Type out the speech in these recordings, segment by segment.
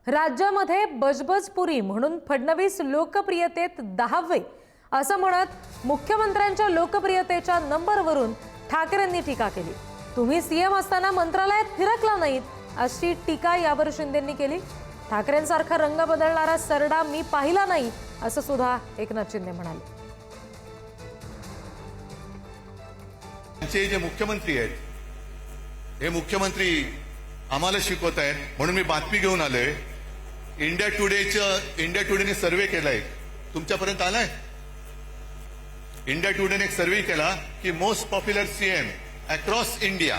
राज्यामध्ये बजबजपुरी म्हणून फडणवीस लोकप्रियतेत 10वे असं म्हणत मुख्यमंत्र्यांच्या लोकप्रियतेच्या नंबरवरून ठाकरेंनी टीका केली। तुम्ही सीएम असताना मंत्रालयात फिरकला नाहीत अशी टीका यावर शिंदेंनी केली। ठाकरेंसारखा रंग बदलणारा सरडा मी पाहिला नाही असं सुद्धा एकनाथ शिंदे म्हणाले। जे मुख्यमंत्री आहेत हे मुख्यमंत्री आम्हाला शिकवत आहेत म्हणून मी बातमी घेऊन आलोय। इंडिया टुडेने सर्वे केलाय, तुमच्यापर्यंत आलाय? इंडिया टुडेने एक सर्वे केला की most popular CM across India.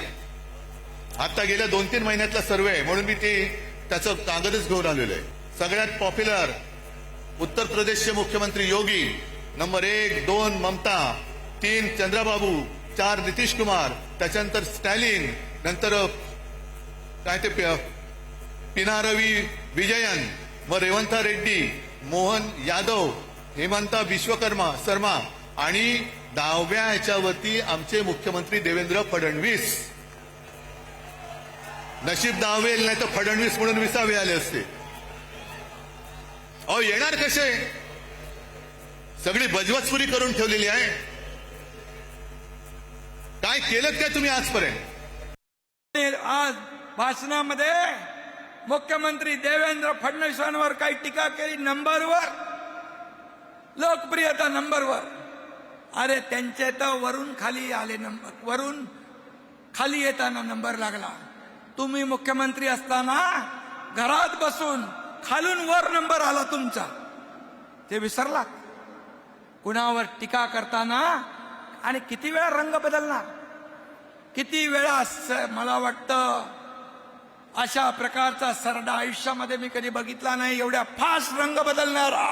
आता गेल्या 2-3 महिन्यातला सर्वे आहे म्हणून मी त्याचं कागदच घेऊन आलेलो आहे। सगळ्यात पॉप्युलर उत्तर प्रदेशचे मुख्यमंत्री योगी, नंबर 1, 2 ममता, 3 चंद्रबाबू, 4 नितीश कुमार, त्याच्यानंतर स्टॅलिन, नंतर काय ते पिनारवी विजयन, व रेवंता रेड्डी, मोहन यादव, हेमंता विश्वकर्मा शर्मा आणि 10व्या ह्याच्यावरती आमचे मुख्यमंत्री देवेंद्र फडणवीस। नशीब 10वे नाही तर फडणवीस म्हणून 20वे आले असते। अहो येणार कसे? सगळी बजवजपुरी करून ठेवलेली आहे। काय केलं काय तुम्ही आजपर्यंत? आज भाषणामध्ये मुख्यमंत्री देवेंद्र फडणवीसांवर काही टीका केली, नंबरवर, लोकप्रियता नंबरवर। अरे त्यांचे तर वरून खाली आले नंबर, वरून खाली येताना नंबर लागला। तुम्ही मुख्यमंत्री असताना घरात बसून खालून वर नंबर आला तुमचा, ते विसरला? कुणावर टीका करताना आणि किती वेळा रंग बदलणार, किती वेळा? मला वाटतं अशा प्रकारचा सरडा आयुष्यामध्ये मी कधी बघितला नाही, एवढ्या फास्ट रंग बदलणारा।